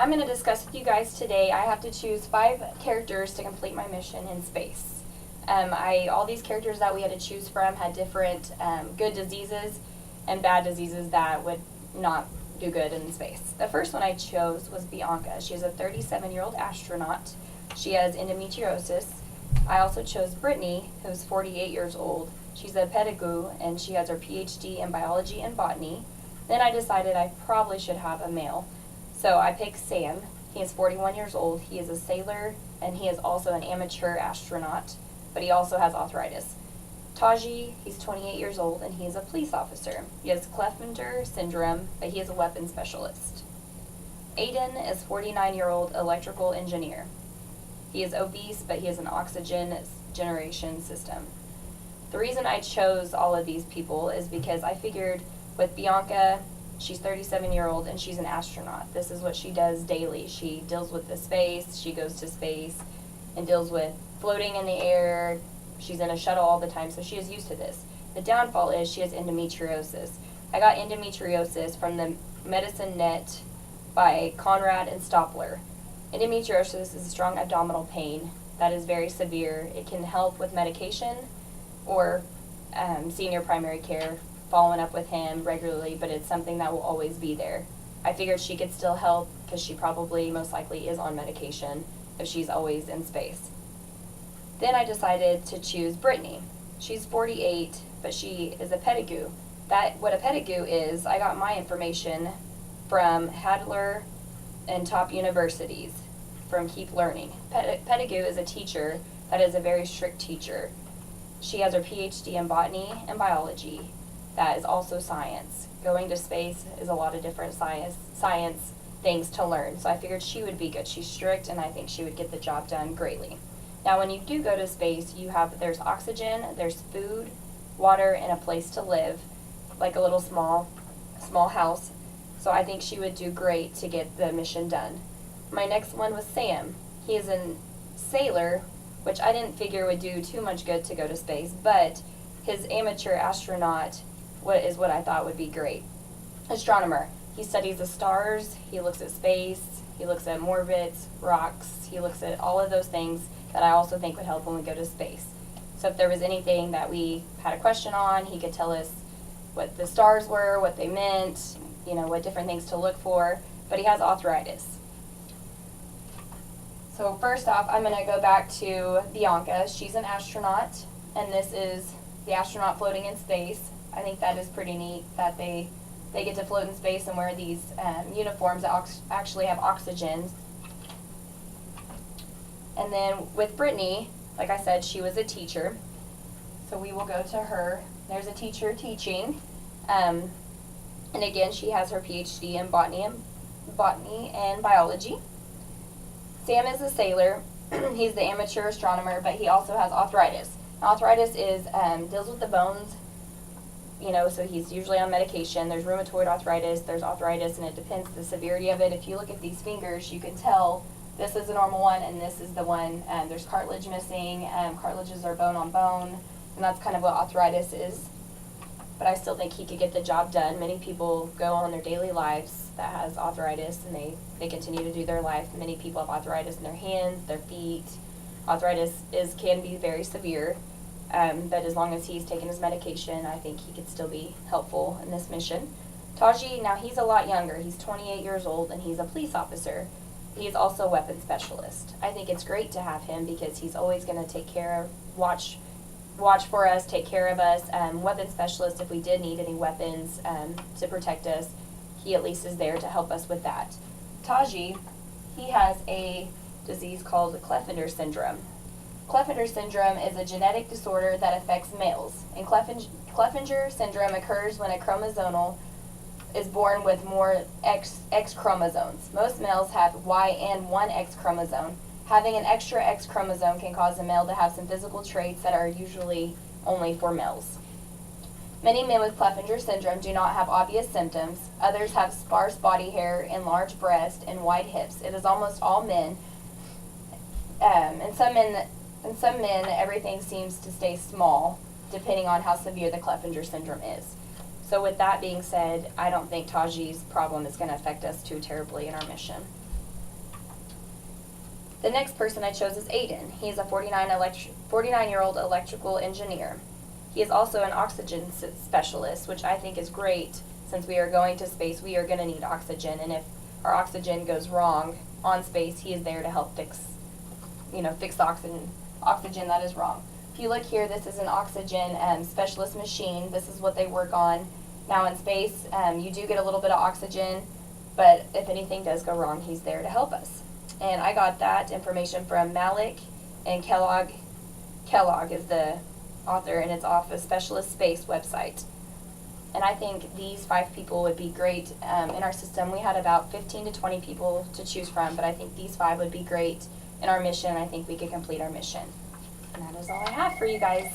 I'm going to discuss with you guys today. I have to choose 5 characters to complete my mission in space. All these characters that we had to choose from had different good diseases and bad diseases that would not do good in space. The first one I chose was Bianca. She's a 37-year-old astronaut. She has endometriosis. I also chose Brittany, who's 48 years old. She's a pedagogue, and she has her PhD in biology and botany. Then I decided I probably should have a male. So I picked Sam. He is 41 years old. He is a sailor, and he is also an amateur astronaut, but he also has arthritis. Taji, he's 28 years old, and he is a police officer. He has Clefainger syndrome, but he is a weapons specialist. Aiden is 49-year-old electrical engineer. He is obese, but he has an oxygen generation system. The reason I chose all of these people is because I figured with Bianca, she's 37-year-old, and she's an astronaut. This is what she does daily. She deals with the space, she goes to space, and deals with floating in the air. She's in a shuttle all the time, so she is used to this. The downfall is she has endometriosis. I got endometriosis from the Medicine Net by Conrad and Stoppler. Endometriosis is a strong abdominal pain that is very severe. It can help with medication or seeing your primary care, following up with him regularly, but it's something that will always be there. I figured she could still help because she probably most likely is on medication if she's always in space. Then I decided to choose Brittany. She's 48, but she is a pedagogue. What a pedagogue is, I got my information from Hadler and top universities from Keep Learning. Pedagogue is a teacher that is a very strict teacher. She has her PhD in botany and biology. That is also science. Going to space is a lot of different science things to learn. So I figured she would be good. She's strict, and I think she would get the job done greatly. Now, when you do go to space, there's oxygen, there's food, water, and a place to live, like a little small house. So I think she would do great to get the mission done. My next one was Sam. He is a sailor, which I didn't figure would do too much good to go to space, but his amateur astronaut is what I thought would be great. Astronomer. He studies the stars, he looks at space, he looks at orbits, rocks, he looks at all of those things that I also think would help when we go to space. So if there was anything that we had a question on, he could tell us what the stars were, what they meant, what different things to look for, but he has arthritis. So first off, I'm going to go back to Bianca. She's an astronaut, and this is the astronaut floating in space. I think that is pretty neat that they get to float in space and wear these uniforms that actually have oxygen. And then with Brittany, like I said, she was a teacher. So we will go to her. There's a teacher teaching. And again, she has her PhD in botany and biology. Sam is a sailor. He's the amateur astronomer, but he also has arthritis. Arthritis deals with the bones, so he's usually on medication. There's rheumatoid arthritis, there's arthritis, and it depends the severity of it. If you look at these fingers, you can tell this is the normal one and this is the one. There's cartilage missing. Cartilages are bone on bone, and that's kind of what arthritis is. But I still think he could get the job done. Many people go on their daily lives that has arthritis, and they continue to do their life. Many people have arthritis in their hands, their feet. Arthritis can be very severe, but as long as he's taking his medication, I think he could still be helpful in this mission. Taji, now he's a lot younger. He's 28 years old, and he's a police officer. He's also a weapons specialist. I think it's great to have him because he's always going to take care of, watch for us, take care of us. Weapons specialist, if we did need any weapons to protect us, he at least is there to help us with that. Taji, he has a disease called Clefainger syndrome. Clefainger syndrome is a genetic disorder that affects males. And Clefainger syndrome occurs when a chromosomal is born with more X chromosomes. Most males have Y and one X chromosome. Having an extra X chromosome can cause a male to have some physical traits that are usually only for males. Many men with Clefainger syndrome do not have obvious symptoms. Others have sparse body hair, enlarged breast, and wide hips. It is almost all men. In some men, everything seems to stay small, depending on how severe the Clefainger syndrome is. So with that being said, I don't think Taji's problem is going to affect us too terribly in our mission. The next person I chose is Aiden. He's a 49-year-old electrical engineer. He is also an oxygen specialist, which I think is great. Since we are going to space, we are going to need oxygen, and if our oxygen goes wrong on space, he is there to help fix the oxygen that is wrong. If you look here, this is an oxygen specialist machine. This is what they work on now in space. You do get a little bit of oxygen, but if anything does go wrong, he's there to help us. And I got that information from Malik and Kellogg. Kellogg is the author, and it's off a Specialist Space website. And I think these 5 people would be great in our system. We had about 15 to 20 people to choose from, but I think these 5 would be great in our mission. I think we could complete our mission. And that is all I have for you guys.